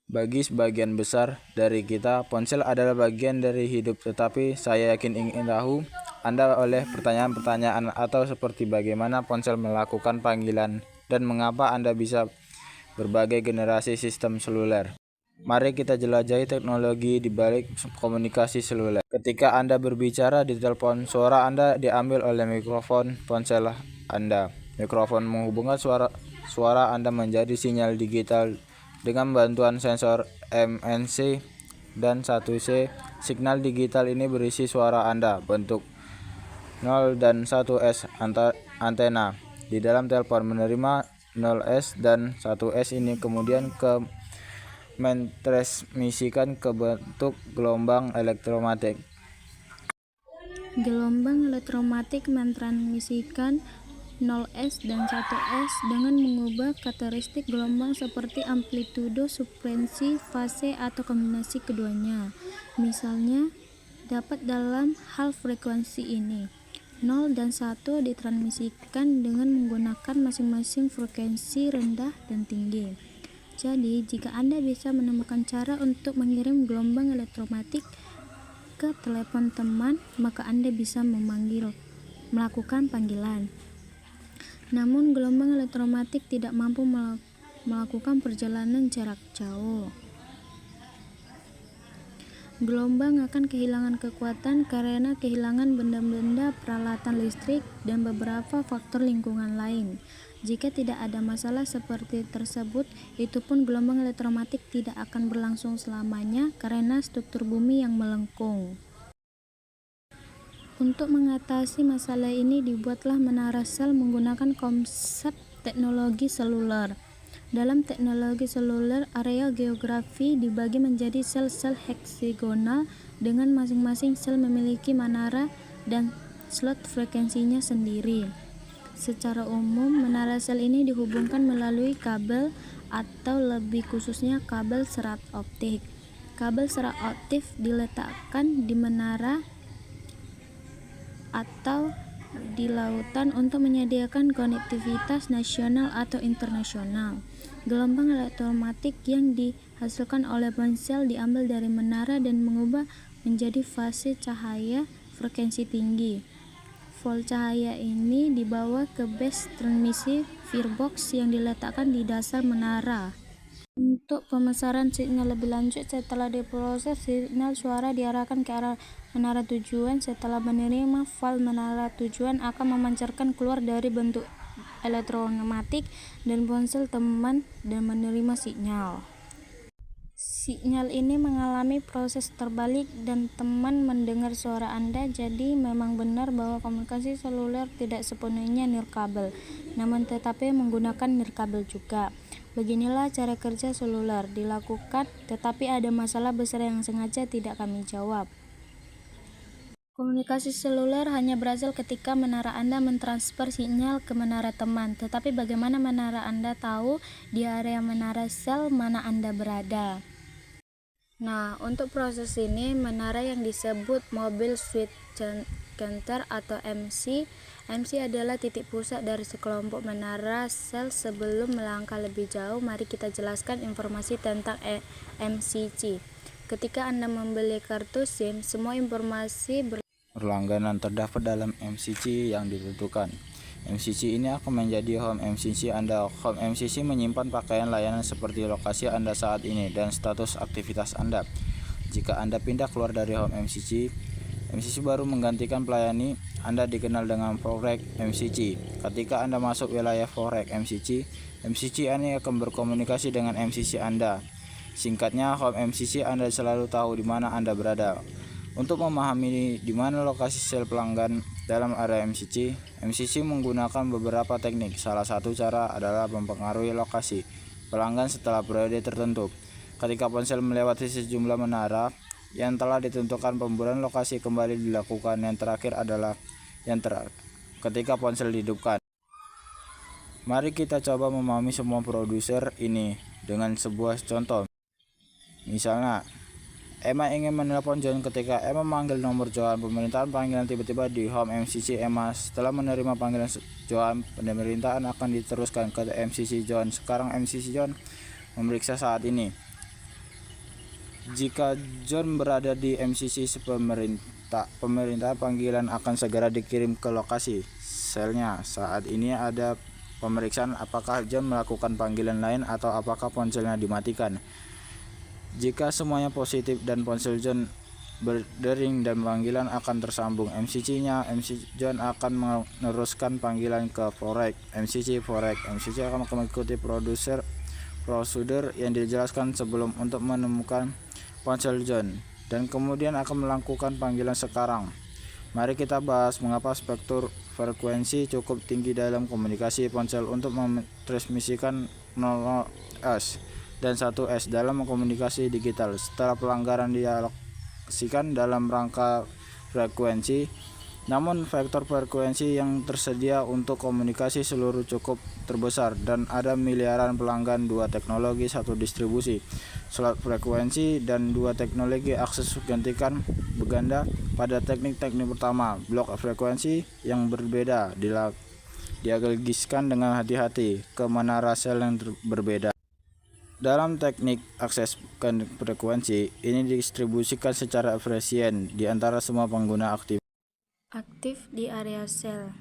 Bagi sebagian besar dari kita, ponsel adalah bagian dari hidup, tetapi saya yakin ingin tahu Anda oleh pertanyaan-pertanyaan atau seperti bagaimana ponsel melakukan panggilan dan mengapa Anda bisa berbagai generasi sistem seluler. Mari kita jelajahi teknologi di balik komunikasi seluler. Ketika Anda berbicara di telepon, suara Anda diambil oleh mikrofon ponsel Anda. Mikrofon menghubungkan suara Anda menjadi sinyal digital dengan bantuan sensor MNC dan 1C. Signal digital ini berisi suara Anda, bentuk 0 dan 1S antena di dalam telepon menerima 0S dan 1S ini kemudian mentransmisikan ke bentuk gelombang elektromagnetik. Gelombang elektromagnetik mentransmisikan 0S dan 1S dengan mengubah karakteristik gelombang seperti amplitudo, frekuensi, fase, atau kombinasi keduanya. Misalnya, dapat dalam hal frekuensi ini, 0 dan 1 ditransmisikan dengan menggunakan masing-masing frekuensi rendah dan tinggi. Jadi, jika Anda bisa menemukan cara untuk mengirim gelombang elektromagnetik ke telepon teman, maka Anda bisa melakukan panggilan. Namun, gelombang elektromagnetik tidak mampu melakukan perjalanan jarak jauh. Gelombang akan kehilangan kekuatan karena kehilangan benda-benda, peralatan listrik, dan beberapa faktor lingkungan lain. Jika tidak ada masalah seperti tersebut, itu pun gelombang elektromagnetik tidak akan berlangsung selamanya karena struktur bumi yang melengkung. Untuk mengatasi masalah ini, dibuatlah menara sel menggunakan konsep teknologi seluler. Dalam teknologi seluler, area geografi dibagi menjadi sel-sel heksagonal dengan masing-masing sel memiliki menara dan slot frekuensinya sendiri. Secara umum, menara sel ini dihubungkan melalui kabel atau lebih khususnya kabel serat optik. Kabel serat optik diletakkan di menara atau di lautan untuk menyediakan konektivitas nasional atau internasional. Gelombang elektromagnetik yang dihasilkan oleh ponsel diambil dari menara dan mengubah menjadi fase cahaya frekuensi tinggi. Volt cahaya ini dibawa ke base transmisi firebox yang diletakkan di dasar menara. Untuk pemesanan sinyal lebih lanjut, setelah diproses, sinyal suara diarahkan ke arah menara tujuan. Setelah menerima, valve menara tujuan akan memancarkan keluar dari bentuk elektromagnetik dan ponsel teman dan menerima sinyal. Sinyal ini mengalami proses terbalik dan teman mendengar suara Anda. Jadi memang benar bahwa komunikasi seluler tidak sepenuhnya nirkabel, namun tetapi menggunakan nirkabel juga. Beginilah cara kerja seluler dilakukan, tetapi ada masalah besar yang sengaja tidak kami jawab. Komunikasi seluler hanya berhasil ketika menara Anda mentransfer sinyal ke menara teman. Tetapi bagaimana menara Anda tahu di area menara sel mana Anda berada? Nah, untuk proses ini, menara yang disebut Mobile Switch Center atau MC. MC adalah titik pusat dari sekelompok menara sel. Sebelum melangkah lebih jauh, mari kita jelaskan informasi tentang MCC. Ketika Anda membeli kartu SIM, semua informasi berlangganan terdapat dalam MCC yang ditentukan. MCC ini akan menjadi home MCC Anda. Home MCC menyimpan pakaian layanan seperti lokasi Anda saat ini dan status aktivitas Anda. Jika Anda pindah keluar dari home MCC, MCC baru menggantikan pelayani Anda dikenal dengan Forek MCC. Ketika Anda masuk wilayah Forek MCC, MCC ini akan berkomunikasi dengan MCC Anda. Singkatnya, home MCC Anda selalu tahu di mana Anda berada. Untuk memahami di mana lokasi sel pelanggan dalam area MCC, MCC menggunakan beberapa teknik. Salah satu cara adalah mempengaruhi lokasi pelanggan setelah periode tertentu. Ketika ponsel melewati sejumlah menara yang telah ditentukan, pemburuan lokasi kembali dilakukan. Yang terakhir adalah ketika ponsel dihidupkan. Mari kita coba memahami semua produser ini dengan sebuah contoh. Misalnya, Emma ingin menelpon John. Ketika Emma memanggil nomor John, pemerintahan panggilan tiba-tiba di home MCC Emma. Setelah menerima panggilan John, pemerintahan akan diteruskan ke MCC John. Sekarang MCC John memeriksa saat ini. Jika John berada di MCC pemerintah panggilan akan segera dikirim ke lokasi selnya. Saat ini ada pemeriksaan apakah John melakukan panggilan lain atau apakah ponselnya dimatikan. Jika semuanya positif dan ponsel John berdering dan panggilan akan tersambung MCC-nya, John akan meneruskan panggilan ke Forek. MCC akan mengikuti prosedur yang dijelaskan sebelum untuk menemukan ponsel John dan kemudian akan melakukan panggilan sekarang. Mari kita bahas mengapa spektrum frekuensi cukup tinggi dalam komunikasi ponsel untuk mentransmisikan 0S dan 1S dalam komunikasi digital. Setelah pelanggaran dialogkan dalam rangka frekuensi, namun vektor frekuensi yang tersedia untuk komunikasi seluruh cukup terbesar dan ada miliaran pelanggan, dua teknologi, satu distribusi slot frekuensi dan dua teknologi akses gantikan berganda. Pada teknik pertama, blok frekuensi yang berbeda diagregiskan dengan hati-hati ke menara sel yang berbeda. Dalam teknik akses frekuensi, ini didistribusikan secara efisien di antara semua pengguna aktif di area sel.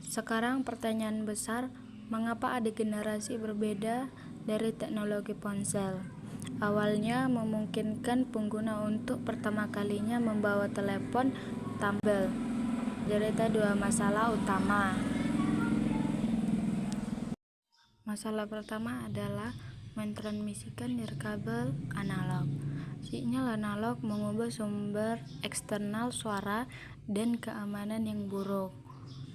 Sekarang pertanyaan besar, mengapa ada generasi berbeda dari teknologi ponsel? Awalnya memungkinkan pengguna untuk pertama kalinya membawa telepon tumble. Derita dua masalah utama. Masalah pertama adalah mentransmisikan nirkabel analog. Sinyal analog mengubah sumber eksternal suara dan keamanan yang buruk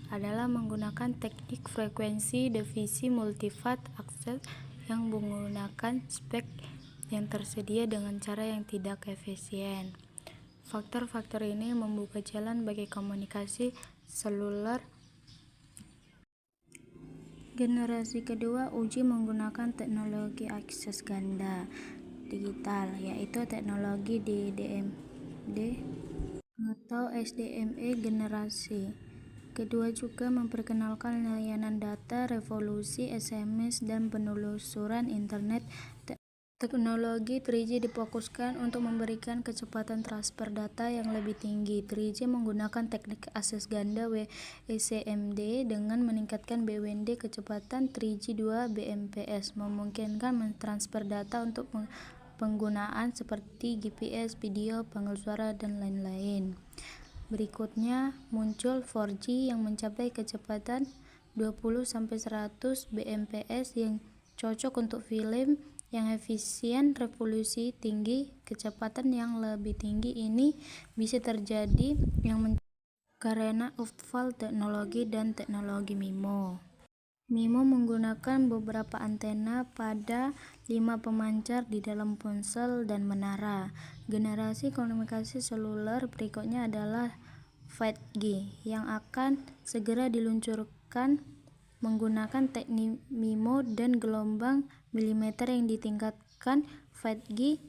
adalah menggunakan teknik frekuensi divisi multifat akses yang menggunakan spek yang tersedia dengan cara yang tidak efisien. Faktor-faktor ini membuka jalan bagi komunikasi seluler. Generasi kedua uji menggunakan teknologi akses ganda digital, yaitu teknologi DDMD atau SDME generasi kedua juga memperkenalkan layanan data revolusi SMS dan penelusuran internet. Teknologi 3G difokuskan untuk memberikan kecepatan transfer data yang lebih tinggi. 3G menggunakan teknik akses ganda WCMD dengan meningkatkan BWD kecepatan 3G 2 Mbps, memungkinkan mentransfer data untuk penggunaan seperti GPS, video, panggil suara, dan lain-lain. Berikutnya muncul 4G yang mencapai kecepatan 20-100 Mbps yang cocok untuk film yang efisien. Revolusi tinggi, kecepatan yang lebih tinggi ini bisa terjadi karena UFAL teknologi dan teknologi MIMO. MIMO menggunakan beberapa antena pada 5 pemancar di dalam ponsel dan menara. Generasi komunikasi seluler berikutnya adalah 5G yang akan segera diluncurkan menggunakan teknik MIMO dan gelombang milimeter yang ditingkatkan. 5G